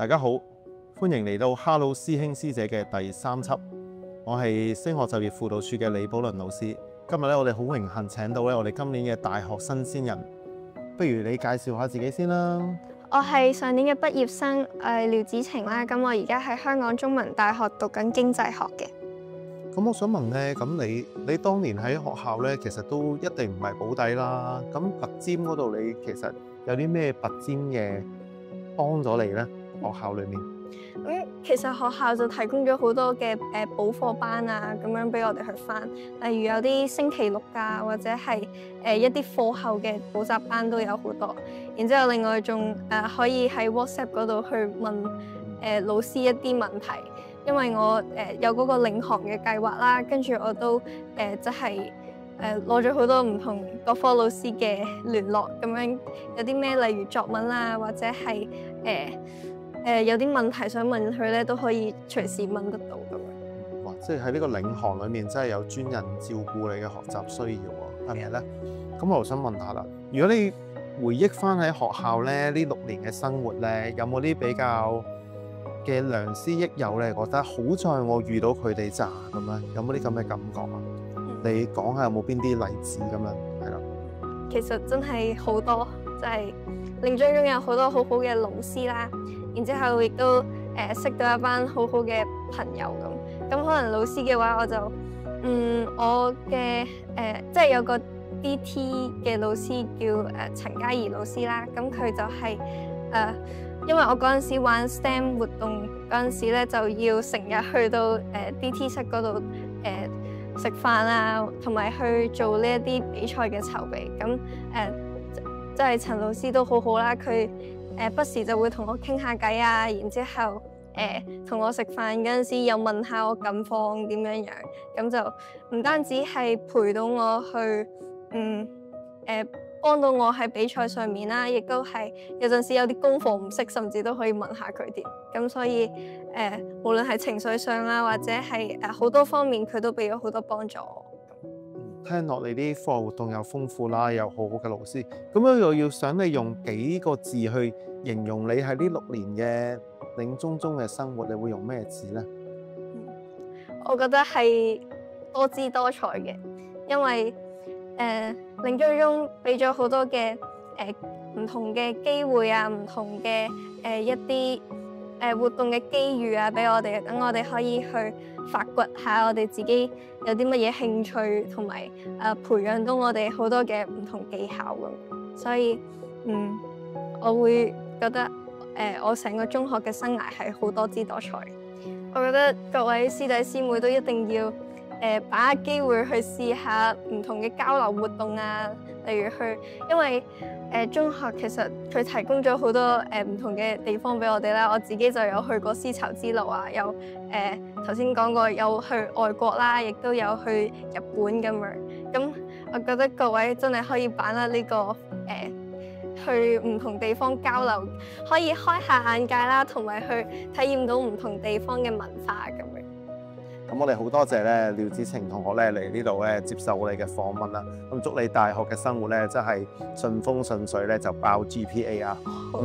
大家好，歡迎嚟到 Hello 師兄師姐嘅第3輯。我係升學就業輔導處嘅李寶倫老師。今日咧，我哋好榮幸請到咧我哋今年嘅大學新鮮人。不如你介紹下自己先啦。我係上年嘅畢業生，廖子晴啦。咁我而家喺香港中文大學讀緊經濟學嘅。咁我想問咧，咁你當年喺學校咧，其實都一定唔係保底啦。咁拔尖嗰度，你其實有啲咩拔尖嘅幫咗你咧？學校裏面其實學校就提供咗好多嘅補課班啊，咁樣俾我哋去返。例如有啲星期六啊，或者係一啲課後嘅補習班都有好多。然之後另外仲可以喺 WhatsApp 嗰度去問老師一啲問題，因為我有嗰個領航嘅計劃啦，跟住我都即係攞咗好多唔同各科老師嘅聯絡，咁樣有啲咩例如作文啊，或者係有啲問題想問佢咧，都可以隨時問得到咁樣。哇！即係喺呢個領航裏面，真係有專人照顧你嘅學習需要喎，係咪咧？咁我又想問下啦，如果你回憶翻喺學校咧呢6年嘅生活咧，有冇啲比較嘅良師益友咧？覺得好在我遇到佢哋咋咁樣，有冇啲咁嘅感覺啊？你講下有冇邊啲例子咁樣？係啦。其實真係好多，即係領章中有好多好好嘅老師啦。然之後亦都識到一班好好嘅朋友咁。咁可能老師嘅話，我就我嘅即係有個 DT 嘅老師叫陳嘉怡老師啦。咁佢就係因為我嗰陣時玩 STEM 活動嗰陣時咧，就要成日去到DT 室嗰度食飯啊，同埋去做呢一啲比賽嘅籌備。咁即係陳老師都好好啦，佢不時就會同我傾下偈啊，然之後同我食飯嗰陣時又問下我近況點樣樣，咁就唔單止係陪到我去幫到我喺比賽上面啦，亦都係有陣時有啲功課唔識，甚至都可以問下佢哋。咁所以無論係情緒上啊，或者係好多方面，佢都俾咗好多幫助我。聽落你啲課外活動又豐富啦，又好好嘅老師，咁樣又要想你用幾個字去形容你喺呢6年嘅領中中嘅生活，你會用咩字呢？我覺得係多姿多彩嘅，因為領章中俾咗好多嘅唔同嘅機會啊，唔同嘅一啲活動嘅機遇啊，俾我哋，等我哋可以去發掘下我哋自己有啲乜嘢興趣，同埋培養到我哋好多嘅唔同技巧咁。所以我會覺得我成個中學嘅生涯係好多姿多彩。我覺得各位師弟師妹都一定要把握機會去試下唔同嘅交流活動啊，例如因為中學其實佢提供咗好多唔同嘅地方俾我哋啦。我自己就有去過絲綢之路啊，有頭先講過有去外國啦，亦都有去日本咁樣。咁我覺得各位真係可以把握呢個去唔同地方交流，可以開下眼界啦，同埋去體驗到唔同地方嘅文化咁樣。咁我哋好多謝咧廖子晴同學咧嚟呢度咧接受我哋嘅訪問啦。咁祝你大學嘅生活咧真係順風順水咧，就爆 GPA 啊！好。